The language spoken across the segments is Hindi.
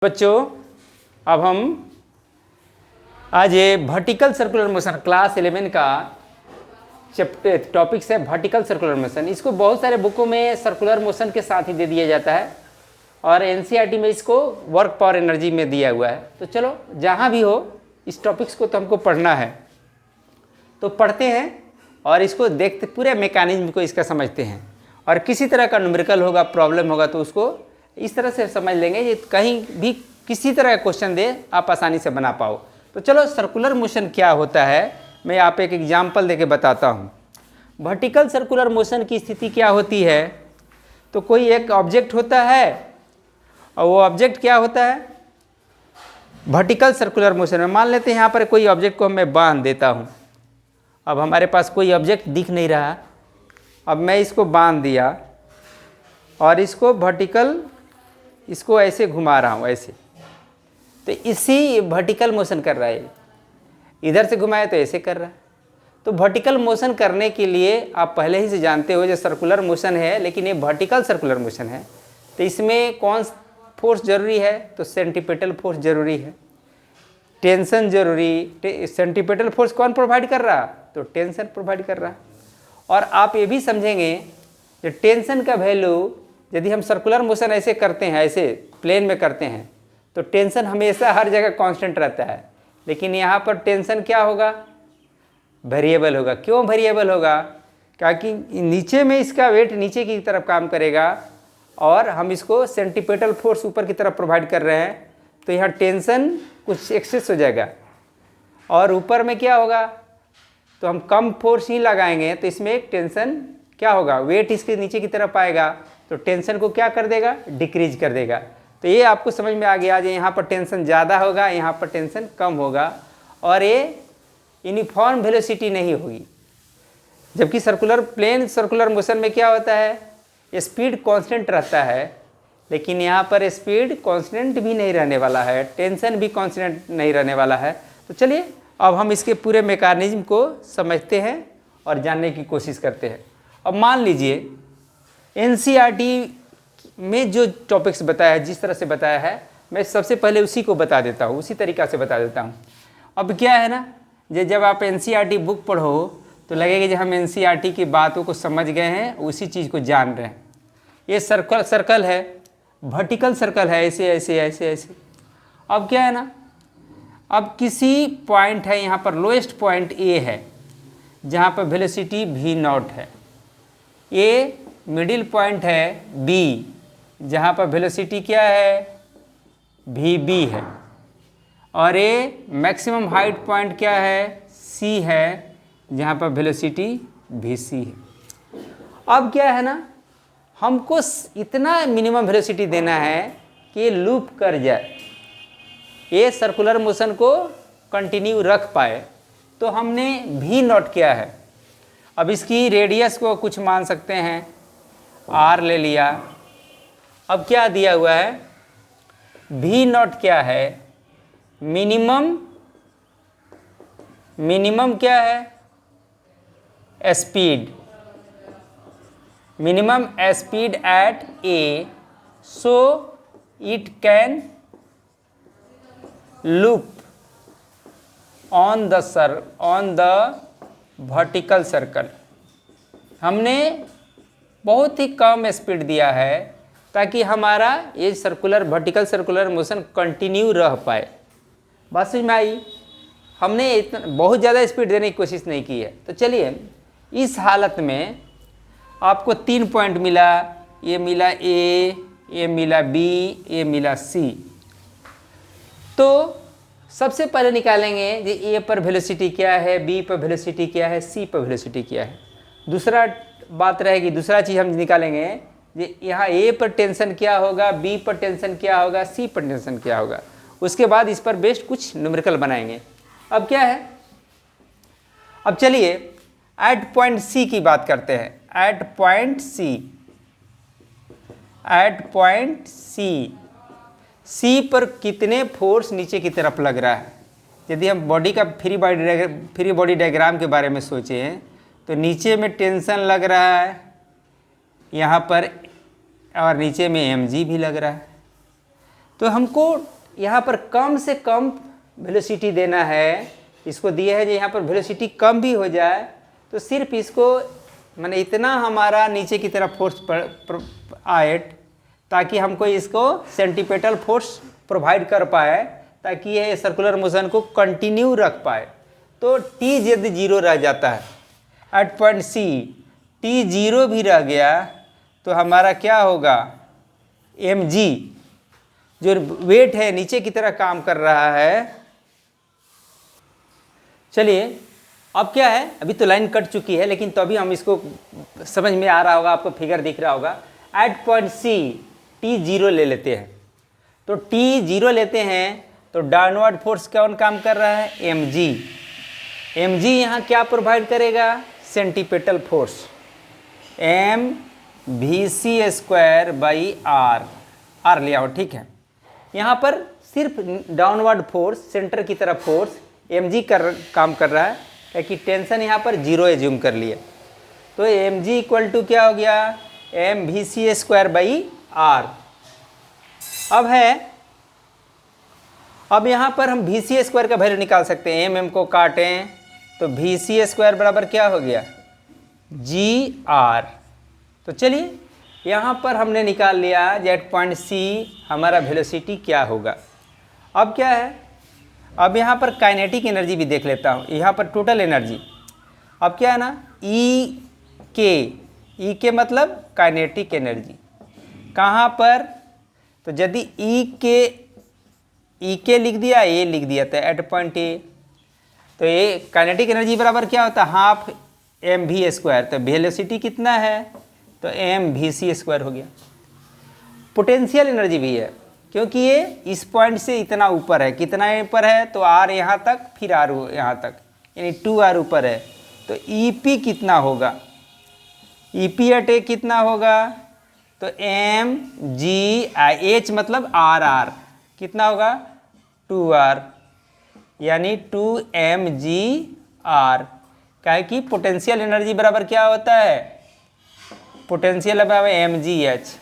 बच्चों, अब हम आज ये वर्टिकल सर्कुलर मोशन क्लास 11 का चैप्टर टॉपिक्स है वर्टिकल सर्कुलर मोशन। इसको बहुत सारे बुकों में सर्कुलर मोशन के साथ ही दे दिया जाता है और एनसीईआरटी में इसको वर्क पावर एनर्जी में दिया हुआ है। तो चलो जहाँ भी हो इस टॉपिक्स को तो हमको पढ़ना है, तो पढ़ते हैं और इसको देखते पूरे मैकेनिज्म को इसका समझते हैं। और किसी तरह का न्यूमेरिकल होगा, प्रॉब्लम होगा तो उसको इस तरह से समझ लेंगे ये कहीं भी किसी तरह का क्वेश्चन दे आप आसानी से बना पाओ। तो चलो सर्कुलर मोशन क्या होता है मैं आप एक एग्जाम्पल देके बताता हूँ। वर्टिकल सर्कुलर मोशन की स्थिति क्या होती है, तो कोई एक ऑब्जेक्ट होता है और वो ऑब्जेक्ट क्या होता है वर्टिकल सर्कुलर मोशन में। मान लेते हैं यहाँ पर कोई ऑब्जेक्ट को मैं बांध देता हूँ। अब हमारे पास कोई ऑब्जेक्ट दिख नहीं रहा, अब मैं इसको बांध दिया और इसको वर्टिकल इसको ऐसे घुमा रहा हूँ ऐसे, तो इसी वर्टिकल मोशन कर रहा है। इधर से घुमाए तो ऐसे कर रहा है। तो वर्टिकल मोशन करने के लिए आप पहले ही से जानते हो जो सर्कुलर मोशन है, लेकिन ये वर्टिकल सर्कुलर मोशन है तो इसमें कौन फोर्स जरूरी है, तो सेंट्रीपिटल फोर्स जरूरी है, टेंशन जरूरी। सेंट्रीपिटल फोर्स कौन प्रोवाइड कर रहा, तो टेंशन प्रोवाइड कर रहा। और आप ये भी समझेंगे जो टेंशन का वैल्यू यदि हम सर्कुलर मोशन ऐसे करते हैं, ऐसे प्लेन में करते हैं, तो टेंशन हमेशा हर जगह कांस्टेंट रहता है। लेकिन यहाँ पर टेंशन क्या होगा, वेरिएबल होगा। क्यों वेरिएबल होगा, क्योंकि नीचे में इसका वेट नीचे की तरफ काम करेगा और हम इसको सेंट्रीपिटल फोर्स ऊपर की तरफ प्रोवाइड कर रहे हैं, तो यहाँ टेंशन कुछ एक्सेस हो जाएगा। और ऊपर में क्या होगा, तो हम कम फोर्स ही लगाएंगे तो इसमें एक टेंशन क्या होगा, वेट इसके नीचे की तरफ आएगा तो टेंशन को क्या कर देगा, डिक्रीज कर देगा। तो ये आपको समझ में आ गया, आज यहाँ पर टेंशन ज़्यादा होगा, यहाँ पर टेंशन कम होगा और ये यूनिफॉर्म वेलोसिटी नहीं होगी। जबकि सर्कुलर प्लेन सर्कुलर मोशन में क्या होता है, स्पीड कांस्टेंट रहता है, लेकिन यहाँ पर स्पीड कांस्टेंट भी नहीं रहने वाला है, टेंशन भी कांस्टेंट नहीं रहने वाला है। तो चलिए अब हम इसके पूरे मैकेनिज्म को समझते हैं और जानने की कोशिश करते हैं। अब मान लीजिए एनसीईआरटी में जो टॉपिक्स बताया है, जिस तरह से बताया है, मैं सबसे पहले उसी को बता देता हूँ, उसी तरीक़ा से बता देता हूँ। अब क्या है ना, जब आप एनसीईआरटी बुक पढ़ो तो लगेगा कि हम एनसीईआरटी की बातों को समझ गए हैं, उसी चीज़ को जान रहे हैं। ये सर्कल है, वर्टिकल सर्कल है, ऐसे ऐसे ऐसे ऐसे। अब क्या है ना, अब किसी पॉइंट है यहाँ पर, लोएस्ट पॉइंट ए है जहाँ पर वेलोसिटी v0 है, ये मिडिल पॉइंट है बी जहाँ पर वेलोसिटी क्या है vb है, और ये मैक्सिमम हाइट पॉइंट क्या है c है जहाँ पर वेलोसिटी vc है। अब क्या है ना, हमको इतना मिनिमम वेलोसिटी देना है कि ये लूप कर जाए, ये सर्कुलर मोशन को कंटिन्यू रख पाए। तो हमने v0 क्या है, अब इसकी रेडियस को कुछ मान सकते हैं, r ले लिया। अब क्या दिया हुआ है, v0 क्या है, मिनिमम क्या है, speed, minimum speed at a, so it can loop on the vertical circle. हमने बहुत ही कम स्पीड दिया है ताकि हमारा ये circular vertical circular motion continue रह पाए। बात समझ में आई, हमने इतना बहुत ज़्यादा स्पीड देने की कोशिश नहीं की है। तो चलिए इस हालत में आपको 3 पॉइंट मिला, ये मिला ए, ये मिला बी, ये मिला सी। तो सबसे पहले निकालेंगे कि ए पर वेलोसिटी क्या है, बी पर वेलोसिटी क्या है, सी पर वेलोसिटी क्या है। दूसरा बात रहेगी, दूसरा चीज़ हम निकालेंगे कि यहाँ ए पर टेंशन क्या होगा, बी पर टेंशन क्या होगा, सी पर टेंशन क्या होगा। उसके बाद इस पर बेस्ड कुछ न्यूमेरिकल बनाएंगे। अब क्या है, अब चलिए एट पॉइंट सी की बात करते हैं। एट पॉइंट सी पर कितने फोर्स नीचे की तरफ लग रहा है। यदि हम बॉडी का फ्री बॉडी डायग्राम के बारे में सोचें तो नीचे में टेंशन लग रहा है यहाँ पर, और नीचे में mg भी लग रहा है। तो हमको यहाँ पर कम से कम वेलोसिटी देना है, इसको दिया है जो यहाँ पर वेलोसिटी कम भी हो जाए तो सिर्फ इसको माने इतना हमारा नीचे की तरफ फोर्स आए ताकि हमको इसको सेंटीपिटल फोर्स प्रोवाइड कर पाए ताकि ये सर्कुलर मोशन को कंटिन्यू रख पाए। तो टी यदि जीरो रह जाता है at point C, T zero भी रह गया तो हमारा क्या होगा, एम जी जो वेट है नीचे की तरह काम कर रहा है। चलिए अब क्या है, अभी तो लाइन कट चुकी है लेकिन तो अभी हम इसको समझ में आ रहा होगा, आपको फिगर दिख रहा होगा। At point C T zero ले लेते हैं, तो टी जीरो लेते हैं तो डाउनवर्ड फोर्स कौन काम कर रहा है, एम जी। एम जी यहाँ क्या प्रोवाइड करेगा, centripetal force M V C square by R, R लिया हो, ठीक है। यहाँ पर सिर्फ डाउनवर्ड फोर्स सेंटर की तरफ फोर्स एम जी काम कर रहा है ताकि टेंशन यहाँ पर जीरो एज्यूम कर लिया। तो एम जी इक्वल टू क्या हो गया, M V C square by R. अब यहाँ पर हम वी सी स्क्वायर का वैल्यू निकाल सकते हैं, एम को काटें तो वी सी स्क्वायर बराबर क्या हो गया, जी आर। तो चलिए यहाँ पर हमने निकाल लिया जेट पॉइंट सी हमारा वेलोसिटी क्या होगा। अब क्या है, अब यहाँ पर काइनेटिक एनर्जी भी देख लेता हूँ, यहाँ पर टोटल एनर्जी। अब क्या है ना, ई के मतलब काइनेटिक एनर्जी कहाँ पर, तो यदि ई के लिख दिया, ए लिख दिया तो एट पॉइंट ए, तो ये काइनेटिक एनर्जी बराबर क्या होता है, हाफ एम वी स्क्वायर। तो वेलोसिटी कितना है, तो एम वी सी स्क्वायर हो गया। पोटेंशियल एनर्जी भी है क्योंकि ये इस पॉइंट से इतना ऊपर है, कितना ऊपर है, तो आर यहाँ तक फिर आर यहाँ तक, यानी 2r ऊपर है। तो ई पी कितना होगा, ई पी एट ए कितना होगा, तो एम जी एच मतलब आर आर कितना होगा, 2r, यानी 2 mg/r। क्या है कि पोटेंशियल एनर्जी बराबर क्या होता है, पोटेंशियल बराबर mgh।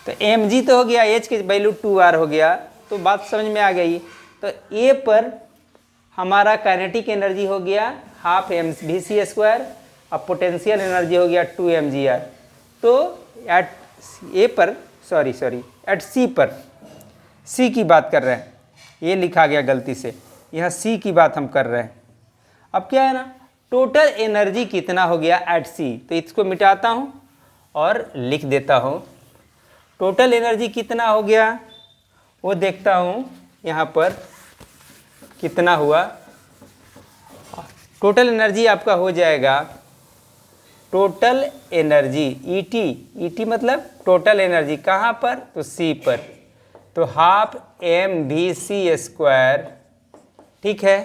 तो mg तो हो गया, h की वैल्यू 2r हो गया, तो बात समझ में आ गई। तो a पर हमारा काइनेटिक एनर्जी हो गया half M V C square, अब पोटेंशियल एनर्जी हो गया 2 mgr। तो एट ए पर सॉरी एट सी पर, सी की बात कर रहे हैं, ये लिखा गया गलती से, यहाँ सी की बात हम कर रहे हैं। अब क्या है ना, टोटल एनर्जी कितना हो गया एट सी, तो इसको मिटाता हूँ और लिख देता हूँ। टोटल एनर्जी कितना हो गया वो देखता हूँ यहाँ पर कितना हुआ। टोटल एनर्जी आपका हो जाएगा, टोटल एनर्जी ईटी मतलब टोटल एनर्जी कहाँ पर, तो सी पर, तो half M V C square, ठीक है।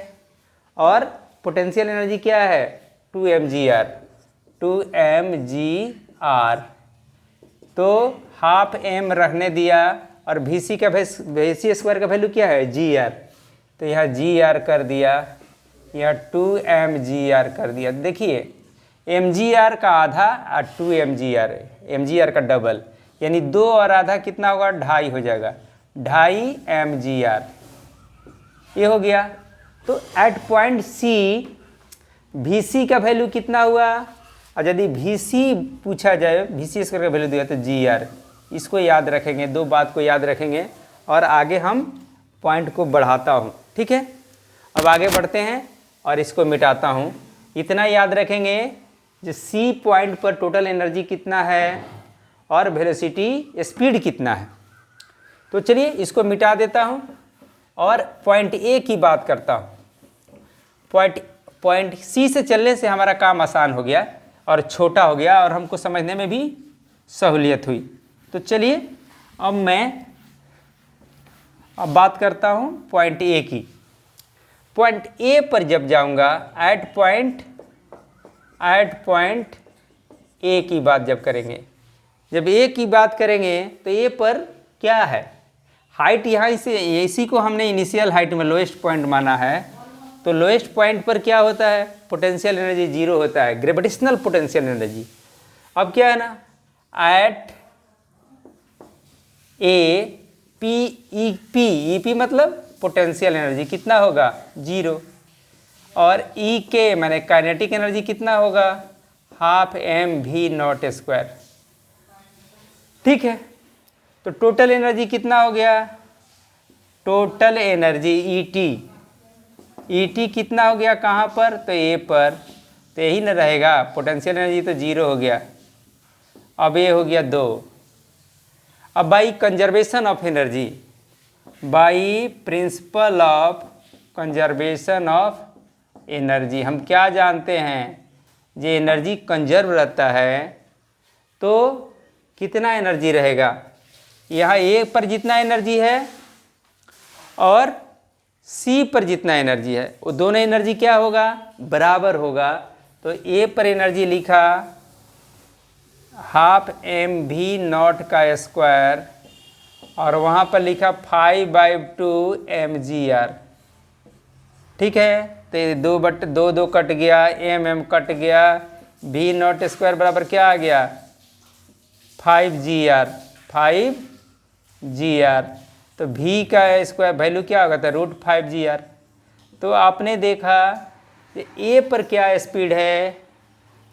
और पोटेंशियल एनर्जी क्या है, 2 mgr, 2 mgr। तो हाफ एम रखने दिया और वी सी स्क्वायर का वैल्यू क्या है, जी आर, तो यहाँ जी आर कर दिया, यहाँ 2 mgr कर दिया। देखिए mgr का आधा और 2 mgr का डबल, यानी 2 और आधा कितना होगा, 2.5 हो जाएगा, 2.5 mgr, ये हो गया। तो एट पॉइंट सी वी सी का वैल्यू कितना हुआ, और यदि वी सी पूछा जाए, वी सी स्क्वायर का वैल्यू दिया तो जी आर। इसको याद रखेंगे, दो बात को याद रखेंगे और आगे हम पॉइंट को बढ़ाता हूँ, ठीक है। अब आगे बढ़ते हैं और इसको मिटाता हूँ। इतना याद रखेंगे जो सी पॉइंट पर टोटल एनर्जी कितना है और वेलोसिटी स्पीड कितना है। तो चलिए इसको मिटा देता हूँ और पॉइंट ए की बात करता हूँ। पॉइंट सी से चलने से हमारा काम आसान हो गया और छोटा हो गया और हमको समझने में भी सहूलियत हुई। तो चलिए अब मैं बात करता हूँ पॉइंट ए की। पॉइंट ए पर जब जाऊँगा, एट पॉइंट ए की बात जब करेंगे, जब ए की बात करेंगे तो ए पर क्या है, हाइट यहाँ से, इसी को हमने इनिशियल हाइट में लोएस्ट पॉइंट माना है। तो लोएस्ट पॉइंट पर क्या होता है, पोटेंशियल एनर्जी 0 होता है, ग्रेविटेशनल पोटेंशियल एनर्जी। अब क्या है ना, at A P E P मतलब पोटेंशियल एनर्जी कितना होगा 0, और ई के माने काइनेटिक एनर्जी कितना होगा हाफ mv0 स्क्वायर। ठीक है, तो टोटल एनर्जी कितना हो गया, टोटल एनर्जी ईटी कितना हो गया कहाँ पर, तो ए पर, तो यही न रहेगा, पोटेंशियल एनर्जी तो 0 हो गया। अब ये हो गया 2। अब by conservation of energy, by principle of conservation of energy, हम क्या जानते हैं, जो एनर्जी कंजर्व रहता है तो कितना एनर्जी रहेगा, यहाँ ए पर जितना एनर्जी है और सी पर जितना एनर्जी है, वो दोनों एनर्जी क्या होगा, बराबर होगा। तो ए पर एनर्जी लिखा हाफ mv0 का स्क्वायर, और वहाँ पर लिखा 5/2 mgr। ठीक है, तो 2 कट गया, mm कट गया, v0 स्क्वायर बराबर क्या आ गया 5gr। तो v का स्क्वायर वैल्यू क्या होगा, तो √5gr। तो आपने देखा कि ए पर क्या स्पीड है,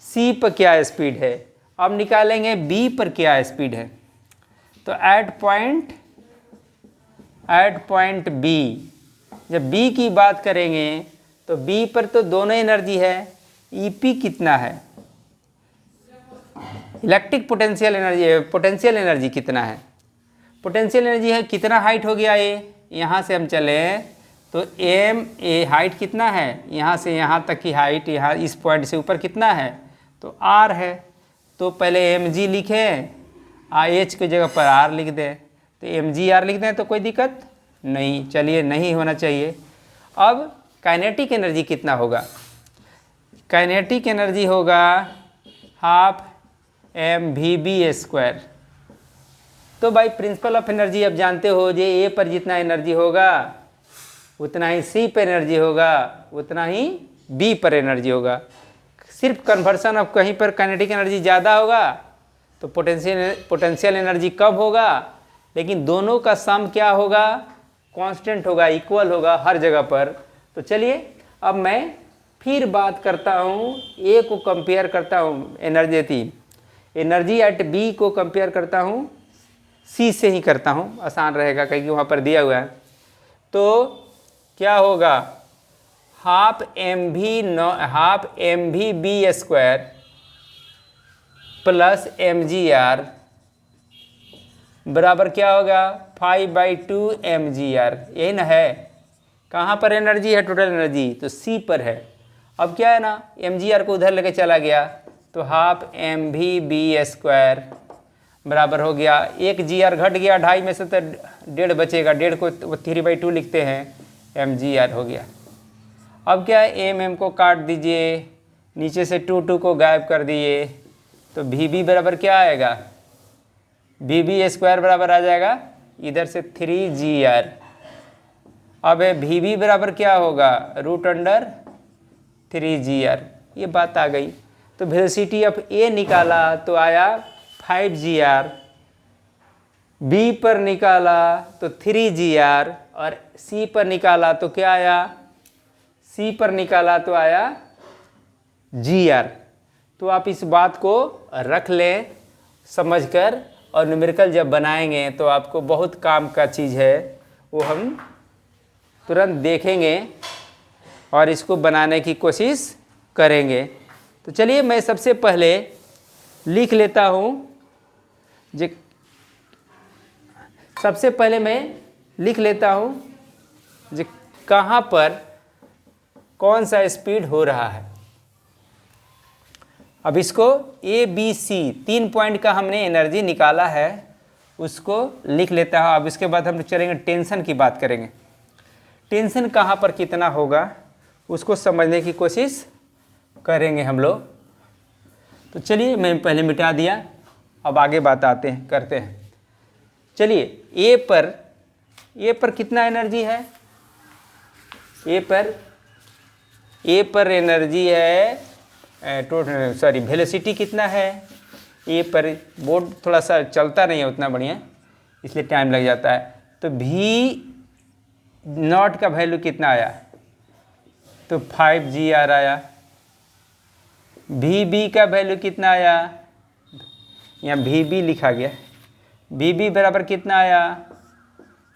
सी पर क्या स्पीड है, अब निकालेंगे बी पर क्या स्पीड है। तो एट पॉइंट बी, जब बी की बात करेंगे तो बी पर तो दोनों एनर्जी है, ईपी कितना है, इलेक्ट्रिक पोटेंशियल एनर्जी कितना है, पोटेंशियल एनर्जी है कितना हाइट हो गया ये, यहाँ से हम चले तो एम ए हाइट कितना है, यहाँ से यहाँ तक की हाइट, यहाँ इस पॉइंट से ऊपर कितना है, तो आर है। तो पहले एम जी लिखें, एच की जगह पर आर लिख दें, तो एम जी आर लिख दें तो कोई दिक्कत नहीं, चलिए नहीं होना चाहिए। अब काइनेटिक एनर्जी कितना होगा, काइनेटिक एनर्जी होगा हाफ mv/2। तो भाई प्रिंसिपल ऑफ एनर्जी अब जानते हो, जे ए पर जितना एनर्जी होगा उतना ही सी पर एनर्जी होगा, उतना ही बी पर एनर्जी होगा। सिर्फ कन्वर्सन ऑफ कहीं पर काइनेटिक एनर्जी ज़्यादा होगा तो पोटेंशियल एनर्जी कम होगा, लेकिन दोनों का सम क्या होगा, कांस्टेंट होगा, इक्वल होगा हर जगह पर। तो चलिए अब मैं फिर बात करता हूँ, ए को कंपेयर करता हूँ, एनर्जी एट बी को कंपेयर करता हूँ सी से ही करता हूँ, आसान रहेगा क्योंकि वहाँ पर दिया हुआ है। तो क्या होगा, हाफ mv/2 प्लस mgr बराबर क्या होगा 5/2 mgr। यही ना है, कहाँ पर एनर्जी है, टोटल एनर्जी तो सी पर है। अब क्या है ना, mgr को उधर लेके चला गया तो हाफ mv/2 बराबर हो गया, एक gr घट गया, 2.5 में से तो 1.5 बचेगा, 1.5 को 3/2 लिखते हैं, mgr हो गया। अब क्या है, एम को काट दीजिए, नीचे से 2 को गायब कर दिए, तो वी बराबर क्या आएगा, वी² बराबर आ जाएगा इधर से 3gr। अब वी बराबर क्या होगा, √3gr। ये बात आ गई। तो वेलोसिटी ऑफ ए निकाला तो आया 5gr, बी पर निकाला तो 3gr, और सी पर निकाला तो क्या आया, सी पर निकाला तो आया gr। तो आप इस बात को रख लें समझकर, और न्यूमेरिकल जब बनाएंगे तो आपको बहुत काम का चीज़ है, वो हम तुरंत देखेंगे और इसको बनाने की कोशिश करेंगे। तो चलिए मैं सबसे पहले लिख लेता हूँ, सबसे पहले मैं लिख लेता हूँ जो कहाँ पर कौन सा स्पीड हो रहा है। अब इसको ए बी सी 3 पॉइंट का हमने एनर्जी निकाला है, उसको लिख लेता हूँ। अब इसके बाद हम चलेंगे टेंशन की बात करेंगे, टेंशन कहाँ पर कितना होगा उसको समझने की कोशिश करेंगे हम लोग। तो चलिए मैं पहले मिटा दिया, अब आगे बात करते हैं। चलिए ए पर कितना एनर्जी है, ए पर एनर्जी है वेलोसिटी कितना है, ए पर बोर्ड थोड़ा सा चलता नहीं है उतना बढ़िया, इसलिए टाइम लग जाता है। तो भी नॉट का वैल्यू कितना आया, तो 5 GR आया। VB का वैल्यू कितना आया, यहाँ VB लिखा गया, VB बराबर कितना आया,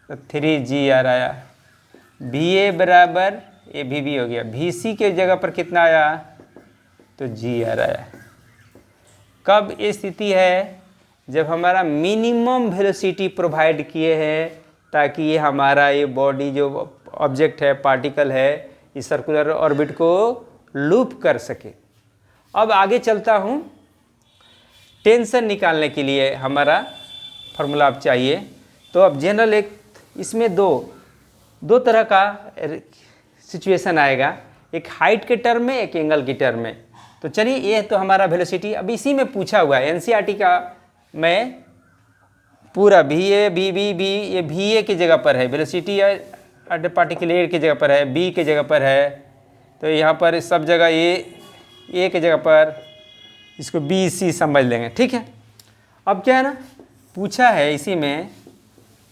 तो 3GR आया। VA बराबर, ये VB हो गया, VC के जगह पर कितना आया, तो GR आया। कब ये स्थिति है, जब हमारा मिनिमम वेलोसिटी प्रोवाइड किए हैं ताकि ये हमारा ये बॉडी जो ऑब्जेक्ट है, पार्टिकल है, इस सर्कुलर ऑर्बिट को लूप कर सके। अब आगे चलता हूँ, टेंशन निकालने के लिए हमारा फार्मूला अब चाहिए। तो अब जनरल एक इसमें दो तरह का सिचुएशन आएगा, एक हाइट के टर्म में, एक एंगल के टर्म में। तो चलिए, ये तो हमारा वेलोसिटी अब इसी में पूछा हुआ है, एनसीईआरटी का में पूरा VA VB ये VA की जगह पर है, वेलोसिटी एट पार्टिकल ए की जगह पर है, B की जगह पर है, तो यहाँ पर सब जगह A की जगह पर इसको BC समझ लेंगे, ठीक है। अब क्या है ना, पूछा है इसी में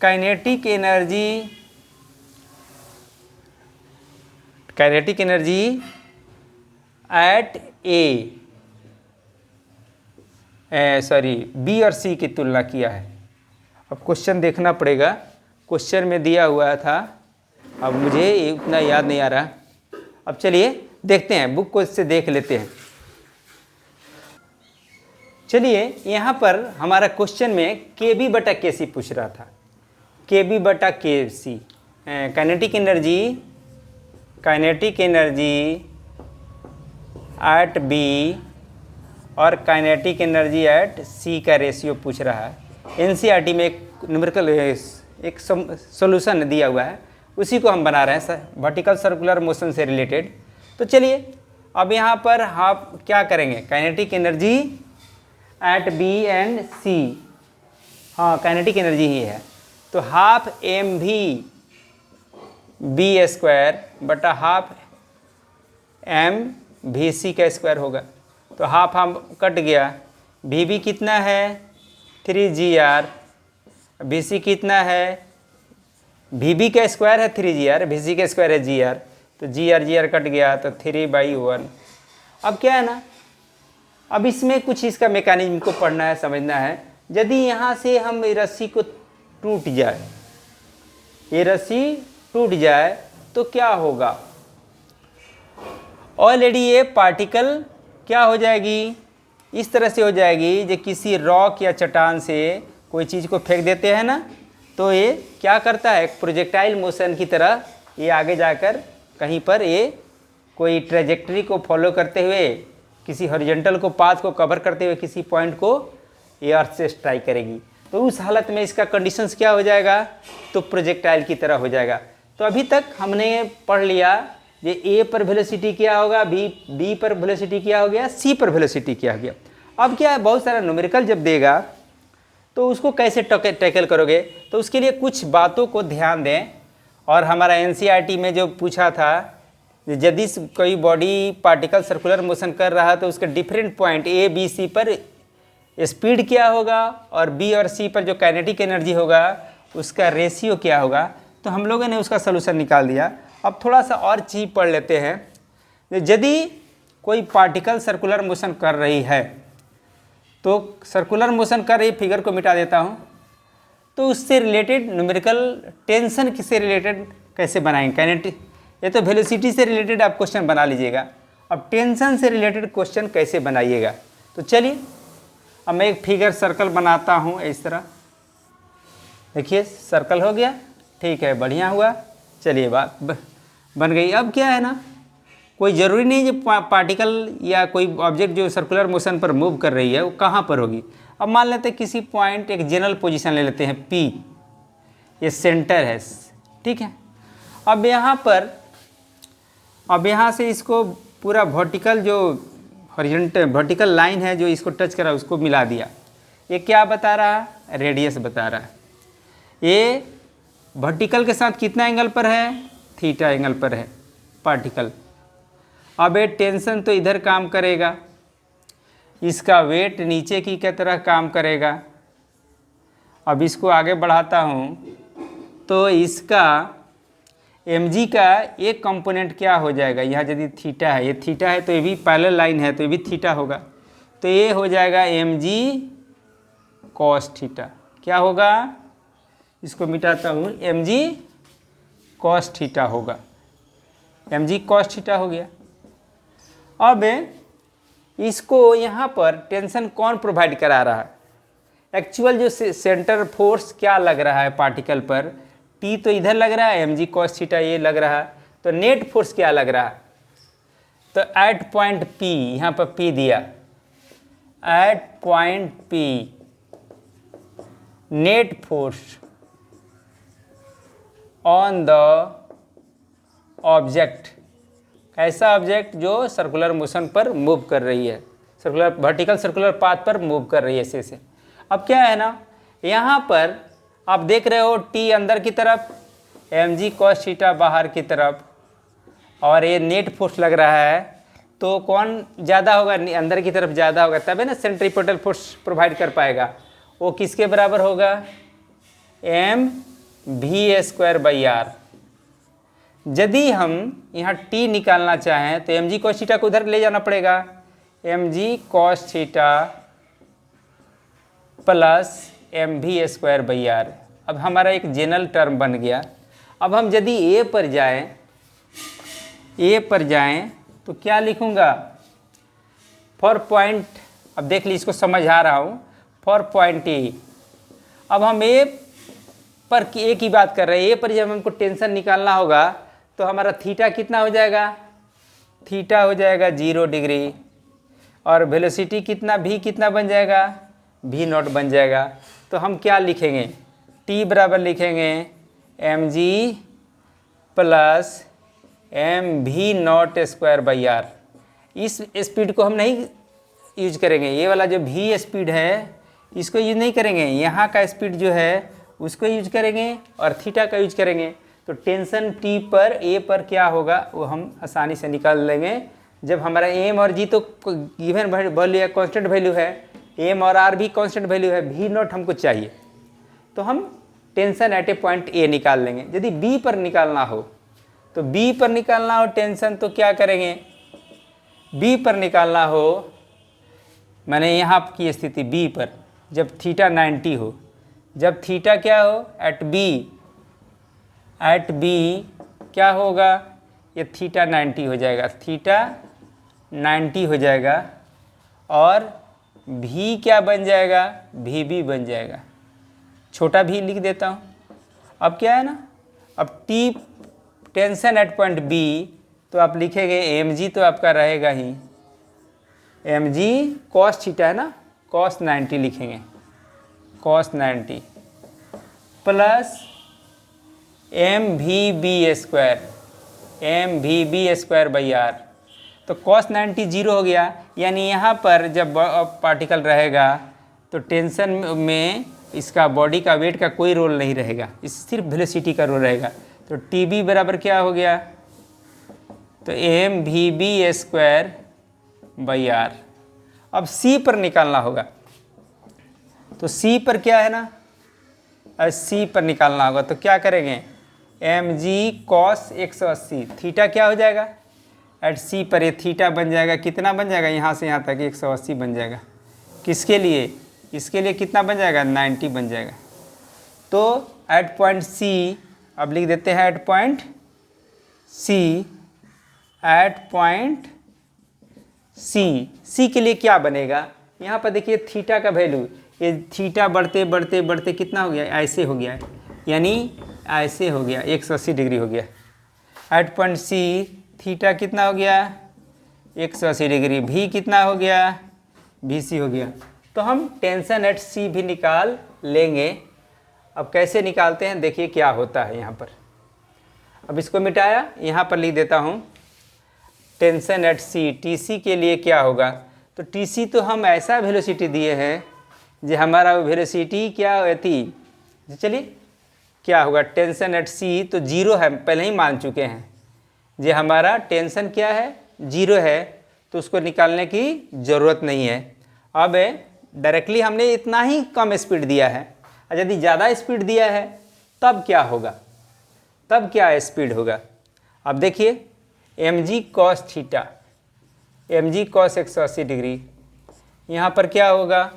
काइनेटिक एनर्जी एट B और C की तुलना किया है। अब क्वेश्चन देखना पड़ेगा, क्वेश्चन में दिया हुआ था, अब मुझे उतना याद नहीं आ रहा। अब चलिए देखते हैं, बुक को इससे देख लेते हैं। चलिए, यहाँ पर हमारा क्वेश्चन में KB बटा KC पूछ रहा था, KB बटा KC, kinetic energy at B और काइनेटिक एनर्जी एट C का रेशियो पूछ रहा है। एनसीईआरटी में एक न्यूमेरिकल एक सॉल्यूशन दिया हुआ है, उसी को हम बना रहे हैं वर्टिकल सर्कुलर मोशन से रिलेटेड। तो चलिए, अब यहाँ पर आप क्या करेंगे, kinetic energy at B and C, हाँ काइनेटिक एनर्जी ही है, तो हाफ mv B स्क्वायर बटा हाफ mvc का स्क्वायर होगा। तो हाफ हम कट गया, VB कितना है 3GR, VC कितना है, VB का स्क्वायर है 3GR, VC का स्क्वायर है GR, तो GR कट गया, तो 3/1। अब क्या है ना, अब इसमें कुछ इसका मैकेनिज्म को पढ़ना है, समझना है। यदि यहाँ से हम रस्सी को टूट जाए, ये रस्सी टूट जाए तो क्या होगा, ऑलरेडी ये पार्टिकल क्या हो जाएगी, इस तरह से हो जाएगी, जो किसी रॉक या चट्टान से कोई चीज़ को फेंक देते हैं ना, तो ये क्या करता है, एक प्रोजेक्टाइल मोशन की तरह ये आगे जाकर कहीं पर ये कोई ट्रेजेक्टरी को फॉलो करते हुए, किसी हॉरिजॉन्टल को पाथ को कवर करते हुए किसी पॉइंट को ये अर्थ से स्ट्राइक करेगी। तो उस हालत में इसका कंडीशंस क्या हो जाएगा, तो प्रोजेक्टाइल की तरह हो जाएगा। तो अभी तक हमने पढ़ लिया ये A पर वेलोसिटी क्या होगा, B पर वेलोसिटी क्या हो गया, C पर वेलोसिटी क्या हो गया। अब क्या है, बहुत सारा न्यूमेरिकल जब देगा तो उसको कैसे टैकल करोगे, तो उसके लिए कुछ बातों को ध्यान दें। और हमारा एनसीईआरटी में जो पूछा था, यदि कोई बॉडी पार्टिकल सर्कुलर मोशन कर रहा है तो उसके different point A B C पर स्पीड क्या होगा, और B और C पर जो काइनेटिक एनर्जी होगा उसका रेशियो क्या होगा। तो हम लोगों ने उसका सलूशन निकाल दिया। अब थोड़ा सा और चीज़ पढ़ लेते हैं। यदि कोई पार्टिकल सर्कुलर मोशन कर रही है, तो सर्कुलर मोशन कर रही, फिगर को मिटा देता हूँ, तो उससे रिलेटेड न्यूमेरिकल टेंशन से रिलेटेड कैसे बनाएंगे, काइनेटिक, ये तो वेलोसिटी से रिलेटेड आप क्वेश्चन बना लीजिएगा, अब टेंशन से रिलेटेड क्वेश्चन कैसे बनाइएगा। तो चलिए, अब मैं एक फिगर सर्कल बनाता हूँ इस तरह, देखिए सर्कल हो गया, ठीक है, बढ़िया हुआ। चलिए, बात बन गई। अब क्या है ना, कोई ज़रूरी नहीं जो पार्टिकल या कोई ऑब्जेक्ट जो सर्कुलर मोशन पर मूव कर रही है वो कहाँ पर होगी। अब मान लेते हैं किसी पॉइंट, एक जनरल पोजीशन ले लेते हैं P, ये सेंटर है, ठीक है। अब यहाँ पर, अब यहाँ से इसको पूरा वर्टिकल जो हॉरिजॉन्टल वर्टिकल लाइन है जो इसको टच करा उसको मिला दिया। ये क्या बता रहा है, रेडियस बता रहा है। ये वर्टिकल के साथ कितना एंगल पर है, थीटा एंगल पर है पार्टिकल। अब ये टेंशन तो इधर काम करेगा, इसका वेट नीचे की तरह काम करेगा। अब इसको आगे बढ़ाता हूँ तो इसका mg का एक कंपोनेंट क्या हो जाएगा, यहाँ यदि थीटा है, ये थीटा है तो ये भी पैरेलल लाइन है तो ये भी थीटा होगा, तो ये हो जाएगा mg cos थीटा। क्या होगा, इसको मिटाता हूँ, mg cos थीटा होगा, mg cos थीटा हो गया। अब इसको यहाँ पर टेंशन कौन प्रोवाइड करा रहा है, एक्चुअल जो सेंटर फोर्स क्या लग रहा है पार्टिकल पर, T तो इधर लग रहा है, mg cos थीटा ये लग रहा है, तो नेट फोर्स क्या लग रहा है, तो एट पॉइंट P, यहाँ पर P दिया, at point P net force on the object, ऐसा ऑब्जेक्ट जो सर्कुलर मोशन पर मूव कर रही है, सर्कुलर वर्टिकल सर्कुलर पाथ पर मूव कर रही है ऐसे से। अब क्या है ना, यहाँ पर आप देख रहे हो T अंदर की तरफ, mg cos थीटा बाहर की तरफ, और ये नेट फोर्स लग रहा है, तो कौन ज़्यादा होगा, अंदर की तरफ ज़्यादा होगा, तब है ना सेंट्रीपिटल फोर्स प्रोवाइड कर पाएगा। वो किसके बराबर होगा, mv²/r। यदि हम यहाँ T निकालना चाहें तो mg cos थीटा को उधर ले जाना पड़ेगा, mg cos theta plus mv²/r। अब हमारा एक जनरल टर्म बन गया। अब हम यदि A पर जाएं तो क्या लिखूंगा, फॉर पॉइंट, अब देख ली इसको समझा रहा हूँ, फॉर पॉइंट A। अब हम A पर A की बात कर रहे हैं, A पर जब हमको टेंशन निकालना होगा तो हमारा थीटा कितना हो जाएगा, थीटा हो जाएगा 0 डिग्री, और वेलोसिटी कितना v कितना बन जाएगा, v0 बन जाएगा। तो हम क्या लिखेंगे, T बराबर लिखेंगे mg प्लस mv0²/r। इस स्पीड को हम नहीं यूज करेंगे, ये वाला जो v स्पीड है इसको यूज नहीं करेंगे, यहाँ का स्पीड जो है उसको यूज करेंगे और थीटा का यूज करेंगे। तो टेंशन T पर A पर क्या होगा वो हम आसानी से निकाल लेंगे। जब हमारा m और g तो गिवन वैल्यू है, कांस्टेंट वैल्यू है, m और r भी कांस्टेंट वैल्यू है, v0 हमको चाहिए, तो हम tension eight A point A निकाल लेंगे। यदि B पर निकालना हो तो B पर निकालना हो टेंशन, तो क्या करेंगे, B पर निकालना हो, मैंने यहाँ की स्थिति B पर, जब थीटा 90 हो, जब थीटा क्या हो एट B क्या होगा, ये थीटा 90 हो जाएगा, थीटा 90 हो जाएगा, और V क्या बन जाएगा, VB बन जाएगा, छोटा v लिख देता हूँ। अब क्या है ना, अब T tension eight point B, तो आप लिखेंगे mg तो आपका रहेगा ही, mg cos थीटा है ना, cos 90 लिखेंगे, cos 90 प्लस mvb²/r। तो cos 90 0 हो गया, यानी यहाँ पर जब पार्टिकल रहेगा तो टेंशन में इसका बॉडी का वेट का कोई रोल नहीं रहेगा, इस सिर्फ वेलोसिटी का रोल रहेगा। तो Tb बराबर क्या हो गया, तो mvb²/r। अब C पर निकालना होगा, तो C पर क्या है ना, C पर निकालना होगा, तो क्या करेंगे, mg cos 180, थीटा क्या हो जाएगा एट C पर, ये थीटा बन जाएगा, कितना बन जाएगा, यहाँ से यहाँ तक 180 बन जाएगा। किसके लिए, इसके लिए कितना बन जाएगा, 90 बन जाएगा। तो एट पॉइंट C, अब लिख देते हैं at point C, at point C के लिए क्या बनेगा, यहाँ पर देखिए थीटा का वैल्यू, ये थीटा बढ़ते बढ़ते बढ़ते कितना हो गया, ऐसे हो गया, यानी ऐसे हो गया, 180 डिग्री हो गया। एट पॉइंट C थीटा कितना हो गया, 180 डिग्री, V कितना हो गया, VC हो गया। तो हम टेंशन एट C भी निकाल लेंगे। अब कैसे निकालते हैं देखिए क्या होता है यहाँ पर। अब इसको मिटाया, यहाँ पर लिख देता हूँ टेंशन एट C, TC के लिए क्या होगा, तो TC तो हम ऐसा वेलोसिटी दिए हैं जो हमारा वेलोसिटी क्या होती, चलिए क्या होगा, टेंशन एट C तो 0 है, पहले ही मान चुके हैं, जो हमारा टेंशन क्या है 0 है, तो उसको निकालने की ज़रूरत नहीं है। अब डायरेक्टली हमने इतना ही कम स्पीड दिया है, और यदि ज़्यादा स्पीड दिया है तब क्या होगा, तब क्या स्पीड होगा। अब देखिए mg cos theta, mg cos 180 degree, यहाँ पर क्या होगा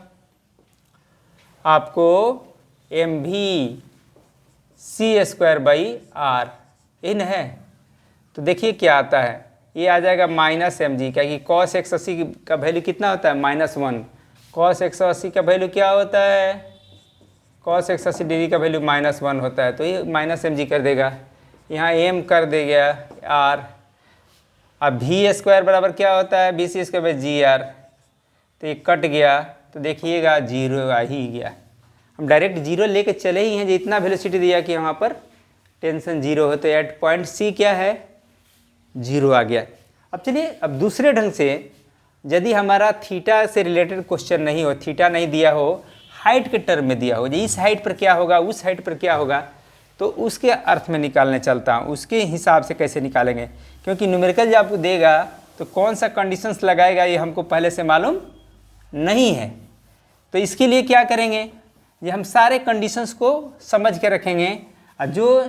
आपको mv c²/r इन है। तो देखिए क्या आता है, ये आ जाएगा -mg, क्या कि cos 180 का वैल्यू कितना होता है -1, cos 180 का वैल्यू क्या होता है, cos 180 डिग्री का वैल्यू -1 होता है, तो ये -mg कर देगा, यहाँ m कर देगा r। अब v² बराबर क्या होता है bc²/gr, तो ये कट गया, तो देखिएगा 0 आ ही गया। हम डायरेक्ट 0 लेके चले ही हैं, जितना वेलोसिटी दिया कि वहाँ पर टेंशन 0 हो, तो एट पॉइंट सी क्या है 0 आ गया। अब चलिए अब दूसरे ढंग से, यदि हमारा थीटा से रिलेटेड क्वेश्चन नहीं हो, थीटा नहीं दिया हो, हाइट के टर्म में दिया हो, इस हाइट पर क्या होगा, उस हाइट पर क्या होगा, तो उसके अर्थ में निकालने चलता हूँ, उसके हिसाब से कैसे निकालेंगे, क्योंकि न्यूमेरिकल जब आपको देगा तो कौन सा कंडीशंस लगाएगा ये हमको पहले से मालूम नहीं है। तो इसके लिए क्या करेंगे, ये हम सारे कंडीशंस को समझ के रखेंगे, और जो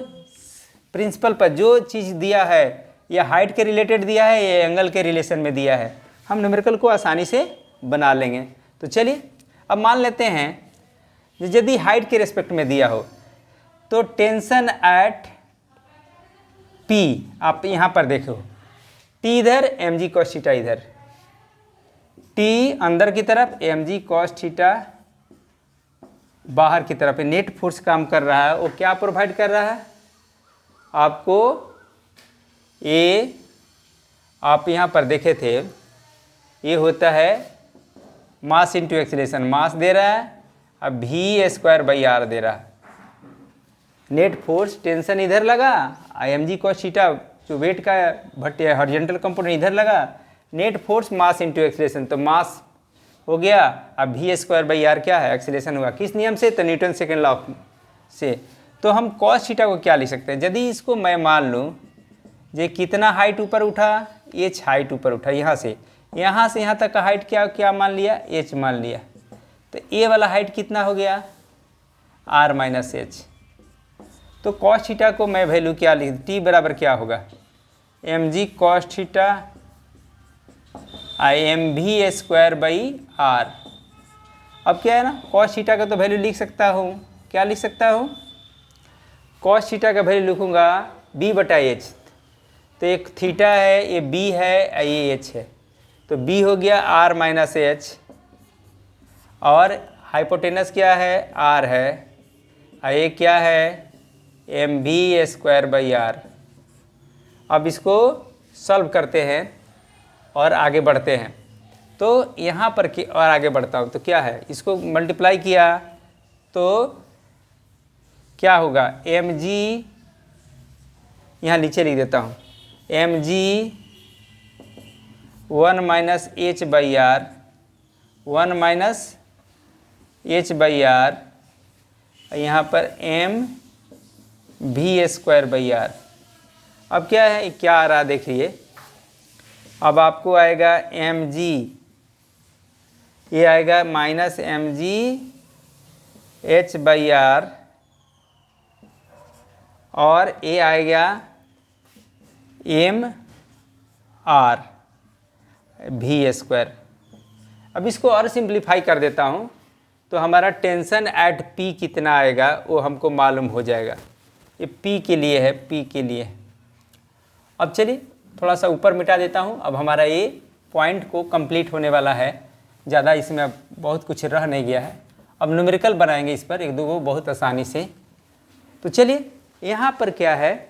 प्रिंसिपल पर जो चीज़ दिया है, ये हाइट के रिलेटेड दिया है, ये एंगल के रिलेशन में दिया है, हम न्यूमेरिकल को आसानी से बना लेंगे। तो चलिए अब मान लेते हैं यदि हाइट के रिस्पेक्ट में दिया हो, तो टेंशन एट P, आप यहाँ पर देखो T इधर mg cos थीटा इधर, T अंदर की तरफ mg cos थीटा बाहर की तरफ, नेट फोर्स काम कर रहा है, वो क्या प्रोवाइड कर रहा है आपको, ये आप यहाँ पर देखे थे, ये होता है मास इंटू एक्सीलरेशन, मास दे रहा है, अब v²/r दे रहा है, नेट फोर्स टेंशन इधर लगा, mg cos थीटा जो वेट का हॉरिजॉन्टल कंपोनेंट इधर लगा, net force mass into acceleration, तो मास हो गया, अब v²/r क्या है एक्सीलरेशन हुआ, किस नियम से, तो न्यूटन सेकेंड लॉ से। तो हम cos थीटा को क्या लिख सकते हैं, यदि इसको मैं मान लूँ ये कितना हाइट ऊपर उठा, h हाइट ऊपर उठा, यहाँ से यहाँ तक का हाइट क्या मान लिया, h मान लिया, तो a वाला हाइट कितना हो गया r - h। तो cos थीटा को मैं वैल्यू क्या लिख, t बराबर क्या होगा mg cos थीटा mv²/r। अब क्या है ना, cos थीटा का तो वैल्यू लिख सकता हूँ, क्या लिख सकता हूँ, cos थीटा का वैल्यू लिखूँगा b/h, तो एक थीटा है, ये b है, ये h है, तो b हो गया r - h, और हाइपोटेनस क्या है r है, ये क्या है mv²/r। अब इसको सॉल्व करते हैं और आगे बढ़ते हैं, तो यहाँ पर और आगे बढ़ता हूँ, तो क्या है, इसको मल्टीप्लाई किया तो क्या होगा mg, यहाँ नीचे लिख देता हूँ, mg 1 - h/r, 1 - h/r, यहाँ पर mv²/r। अब क्या है, क्या आ रहा देखिए, अब आपको आएगा mg, ये आएगा -mg h/r, और ये आएगा mr v²। अब इसको और सिंप्लीफाई कर देता हूँ, तो हमारा टेंशन एट P कितना आएगा वो हमको मालूम हो जाएगा, ये P के लिए है, P के लिए। अब चलिए थोड़ा सा ऊपर मिटा देता हूँ, अब हमारा ये पॉइंट को कंप्लीट होने वाला है, ज़्यादा इसमें अब बहुत कुछ रह नहीं गया है, अब न्यूमेरिकल बनाएंगे इस पर एक दो को बहुत आसानी से। तो चलिए यहाँ पर क्या है,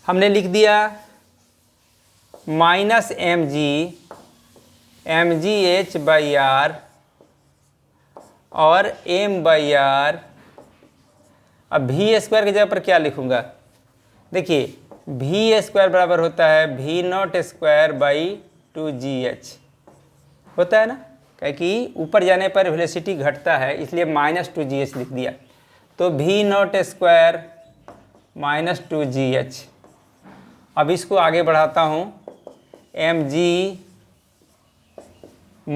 हमने लिख दिया -mg h/r और m/r। अब v² की जगह पर क्या लिखूँगा, देखिए v² बराबर होता है v02/2gh, होता है ना, क्योंकि ऊपर जाने पर वेलोसिटी घटता है, इसलिए -2gh लिख दिया, तो v02 - 2gh। अब इसको आगे बढ़ाता हूँ, mg -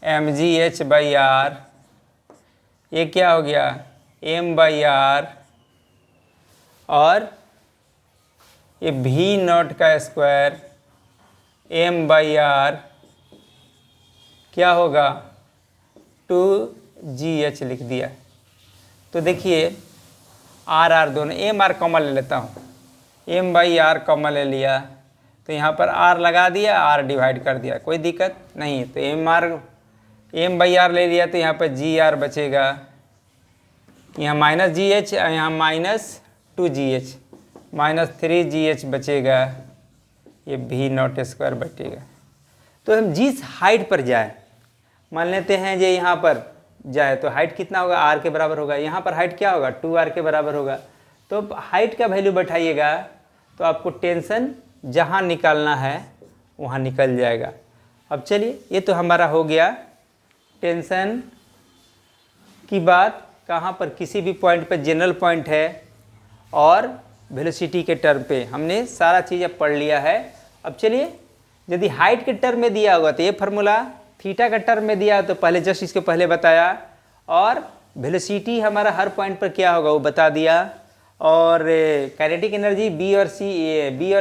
mg h/r, ये क्या हो गया m/r और ये v0 का स्क्वायर m/r क्या होगा 2gh लिख दिया। तो देखिए r दोनों m/r कॉमन ले लेता हूँ, m/r कॉमन ले लिया तो यहाँ पर r लगा दिया, r डिवाइड कर दिया, कोई दिक्कत नहीं। तो m/r ले लिया तो यहाँ पर gr बचेगा, यहाँ -gh यहाँ -2gh -3gh बचेगा, ये v0 स्क्वायर बचेगा। तो हम जिस हाइट पर जाए, मान लेते हैं जो यहाँ पर जाए तो हाइट कितना होगा r के बराबर होगा, यहाँ पर हाइट क्या होगा 2r के बराबर होगा। तो हाइट का वैल्यू बैठाइएगा तो आपको टेंशन जहाँ निकालना है वहाँ निकल जाएगा। अब चलिए ये तो हमारा हो गया टेंशन की बात, कहाँ पर किसी भी पॉइंट पर जनरल पॉइंट है और वेलोसिटी के टर्म पे हमने सारा चीज़ अब पढ़ लिया है। अब चलिए यदि हाइट के टर्म में दिया होगा तो ये फार्मूला, थीटा का टर्म में दिया तो पहले जस्ट इसको पहले बताया, और वेलोसिटी हमारा हर पॉइंट पर क्या होगा वो बता दिया, और काइनेटिक एनर्जी बी और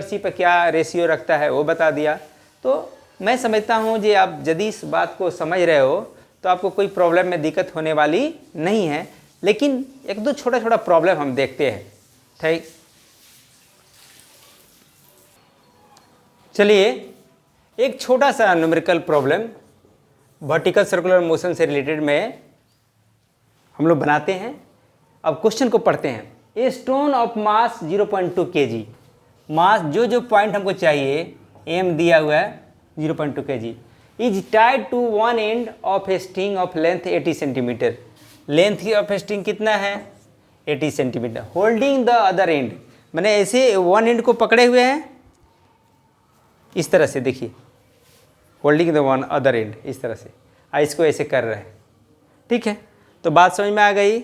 सी पर क्या रेशियो रखता है वो बता दिया। तो मैं समझता हूँ कि आप यदि इस बात को समझ रहे हो तो आपको कोई प्रॉब्लम में दिक्कत होने वाली नहीं है। लेकिन एक दो छोटा छोटा प्रॉब्लम हम देखते हैं, ठीक। चलिए एक छोटा सा numerical problem vertical circular motion से रिलेटेड में हम लोग बनाते हैं। अब क्वेश्चन को पढ़ते हैं। A stone of mass 0.2 kg, मास जो पॉइंट हमको चाहिए एम दिया हुआ है 0.2 kg, is tied to one end of a string of length 80 centimetre. Length of string कितना है 80 centimetre. Holding the other end, मैंने ऐसे वन एंड को पकड़े हुए हैं इस तरह से, देखिए holding the one other and इस तरह से, इसको ऐसे कर रहे हैं, ठीक है। तो बात समझ में आ गई।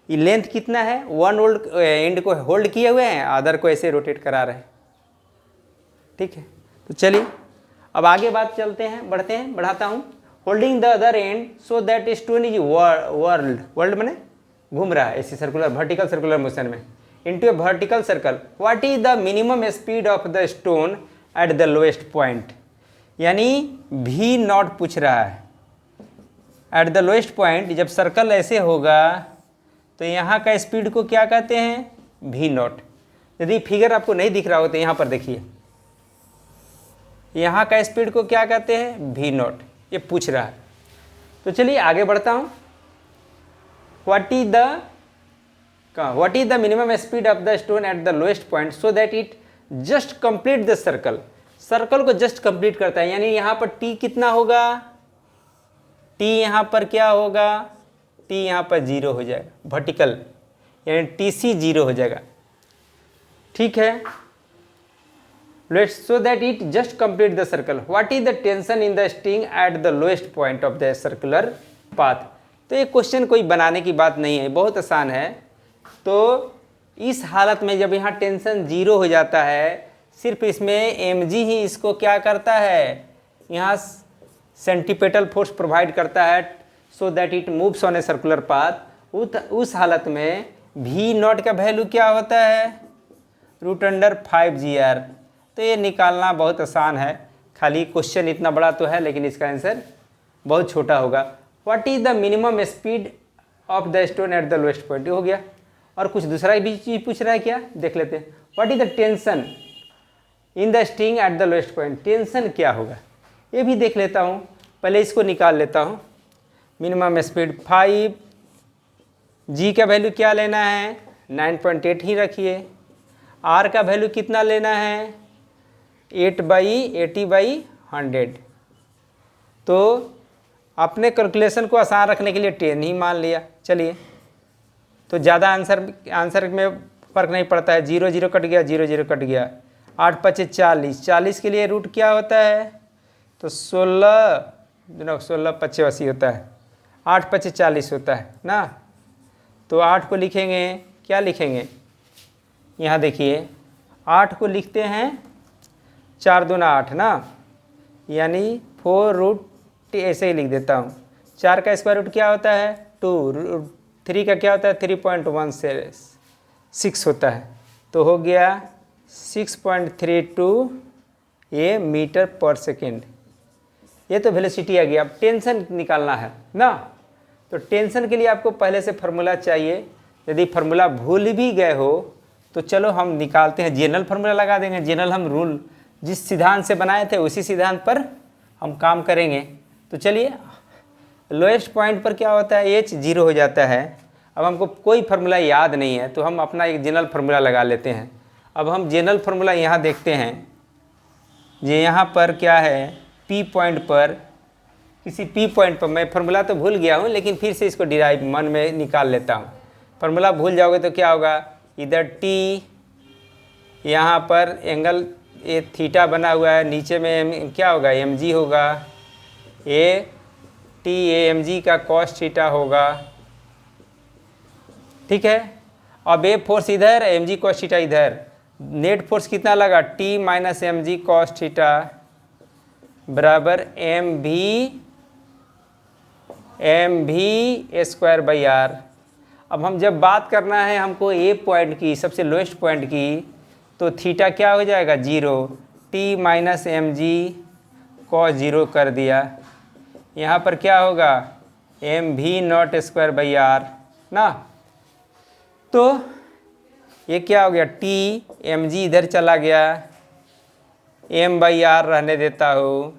ये लेंथ कितना है, वन एंड को होल्ड किए हुए हैं, अदर को ऐसे रोटेट करा रहे हैं, ठीक है। तो चलिए अब आगे बात चलते हैं, बढ़ाता हूँ। Holding the other and so that stone is world मैंने घूम रहा है ऐसे सर्कुलर वर्टिकल सर्कुलर मोशन में into A vertical circle. What is the minimum speed of the stone at the lowest point, यानी v0 पूछ रहा है एट द लोएस्ट पॉइंट। जब सर्कल ऐसे होगा तो यहाँ का स्पीड को क्या कहते हैं v0। यदि फिगर आपको नहीं दिख रहा हो तो यहाँ पर देखिए, यहाँ का स्पीड को क्या कहते हैं v0, ये पूछ रहा है। तो चलिए आगे बढ़ता हूँ। What is the minimum speed of the stone at the lowest point so that it just complete the circle, circle को जस्ट कंप्लीट करता है, यानी यहाँ पर t कितना होगा, t यहाँ पर क्या होगा, t यहाँ पर 0 हो जाएगा वर्टिकल, यानी TC 0 हो जाएगा, ठीक है। Let's so that it just complete the circle. What is the tension in the string at the lowest point of the circular path. तो ये क्वेश्चन कोई बनाने की बात नहीं है, बहुत आसान है। तो इस हालत में जब यहाँ टेंशन 0 हो जाता है, सिर्फ इसमें mg ही इसको क्या करता है, यहाँ सेंटीपिटल फोर्स प्रोवाइड करता है so that it moves on a circular path. उस हालत में v0 का वैल्यू क्या होता है √5gr। तो ये निकालना बहुत आसान है, खाली क्वेश्चन इतना बड़ा तो है लेकिन इसका आंसर बहुत छोटा होगा। What is the minimum speed of the stone at the lowest point, हो गया। और कुछ दूसरा भी चीज़ पूछ रहा है क्या, देख लेते हैं। What is the tension in the string at the lowest point, tension क्या होगा ये भी देख लेता हूँ, पहले इसको निकाल लेता हूँ। मिनिमम स्पीड 5, g का वैल्यू क्या लेना है 9.8 ही रखिए, r का वैल्यू कितना लेना है 8/80/100। तो अपने कैलकुलेशन को आसान रखने के लिए 10 ही मान लिया। चलिए तो ज़्यादा आंसर में फ़र्क नहीं पड़ता है, 0 0 कट गया, 0 0 कट गया। 8 5 40, 40 के लिए रूट क्या होता है, तो 16 5 80 होता है, 8 5 40 होता है ना। तो 8 को लिखेंगे, क्या लिखेंगे, यहाँ देखिए 8 को लिखते हैं 4 दूना 8 ना, यानी 4 रूट ऐसे ही लिख देता हूँ। 4 का स्क्वायर रूट क्या होता है 2, 3 का क्या होता है 3.1 से 6 होता है, तो हो गया 6.32 ये मीटर पर सेकेंड। ये तो वेलोसिटी आ गया। अब टेंशन निकालना है ना, तो टेंशन के लिए आपको पहले से फार्मूला चाहिए। यदि फार्मूला भूल भी गए हो तो चलो हम निकालते हैं, जनरल फार्मूला लगा देंगे। जनरल हम रूल जिस सिद्धांत से बनाए थे उसी सिद्धांत पर हम काम करेंगे। तो चलिए, लोएस्ट पॉइंट पर क्या होता है h 0 हो जाता है। अब हमको कोई फार्मूला याद नहीं है तो हम अपना एक जनरल फार्मूला लगा लेते हैं। अब हम जनरल फार्मूला यहाँ देखते हैं, ये यहाँ पर क्या है P पॉइंट पर, किसी P पॉइंट पर, मैं फार्मूला तो भूल गया हूँ लेकिन फिर से इसको डिराइव मन में निकाल लेता हूँ। फार्मूला भूल जाओगे तो क्या होगा, इधर T यहाँ पर एंगल ये थीटा बना हुआ है, नीचे में क्या होगा mg होगा, ये T mg का cos थीटा होगा, ठीक है। अब ये फोर्स इधर, mg cos थीटा इधर, नेट फोर्स कितना लगा T minus mg cos theta बराबर mv स्क्वायर बाई आर। अब हम जब बात करना है हमको ए पॉइंट की, सबसे लोएस्ट पॉइंट की, तो थीटा क्या हो जाएगा 0, T माइनस mg cos 0 कर दिया। यहाँ पर क्या होगा mv nought square by R ना, तो ये क्या हो गया T mg इधर चला गया, m बाई आर रहने देता हूँ,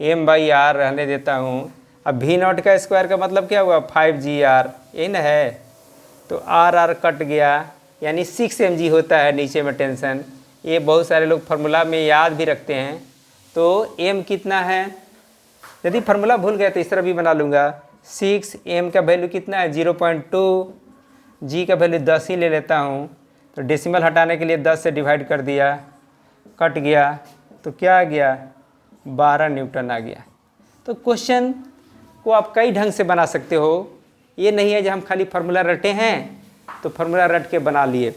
m बाई आर रहने देता हूँ। अब v नॉट का स्क्वायर का मतलब क्या हुआ 5gr, यही ना है, तो r कट गया, यानी 6 mg होता है नीचे में टेंशन। ये बहुत सारे लोग फार्मूला में याद भी रखते हैं। तो m कितना है, यदि फार्मूला भूल गए तो इस तरह भी बना लूँगा, 6, m का वैल्यू कितना है 0.2, g का वैल्यू 10 ही ले लेता हूँ, तो डेसिमल हटाने के लिए 10 से डिवाइड कर दिया, कट गया, तो क्या आ गया 12 न्यूटन आ गया। तो क्वेश्चन को आप कई ढंग से बना सकते हो, ये नहीं है जो हम खाली फार्मूला रटे हैं तो फार्मूला रट के बना लिए।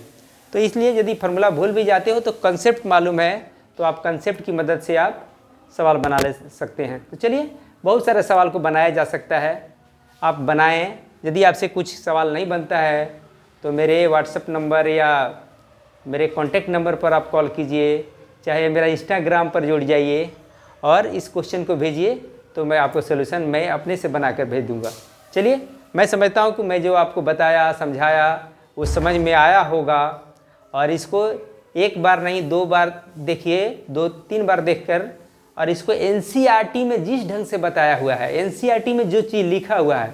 तो इसलिए यदि फार्मूला भूल भी जाते हो तो कंसेप्ट मालूम है तो आप कंसेप्ट की मदद से आप सवाल बना ले सकते हैं। तो चलिए, बहुत सारे सवाल को बनाया जा सकता है, आप बनाएं। यदि आपसे कुछ सवाल नहीं बनता है तो मेरे व्हाट्सएप नंबर या मेरे कॉन्टैक्ट नंबर पर आप कॉल कीजिए, चाहे मेरा इंस्टाग्राम पर जुड़ जाइए और इस क्वेश्चन को भेजिए, तो मैं आपको सोल्यूशन मैं अपने से बनाकर भेज दूंगा। चलिए, मैं समझता हूँ कि मैं जो आपको बताया समझाया वो समझ में आया होगा, और इसको एक बार नहीं 2 बार देखिए, 2-3 बार देखकर, और इसको NCERT में जिस ढंग से बताया हुआ है, NCERT में जो चीज़ लिखा हुआ है,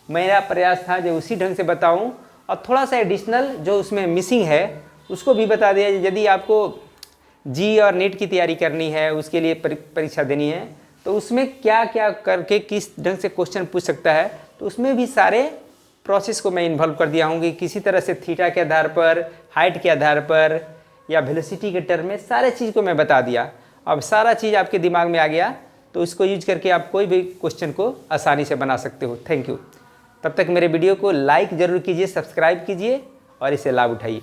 मेरा प्रयास था जो उसी ढंग से बताऊं, और थोड़ा सा एडिशनल जो उसमें मिसिंग है उसको भी बता दिया। यदि आपको जी और नीट की तैयारी करनी है, उसके लिए परीक्षा देनी है, तो उसमें क्या क्या करके किस ढंग से क्वेश्चन पूछ सकता है, तो उसमें भी सारे प्रोसेस को मैं इन्वॉल्व कर दिया हूँ कि किसी तरह से थीटा के आधार पर, हाइट के आधार पर, या वेलोसिटी के टर्म में सारे चीज़ को मैं बता दिया। अब सारा चीज़ आपके दिमाग में आ गया, तो इसको यूज करके आप कोई भी क्वेश्चन को आसानी से बना सकते हो। Thank you. तब तक मेरे वीडियो को लाइक ज़रूर कीजिए, सब्सक्राइब कीजिए और इसे लाभ उठाइए।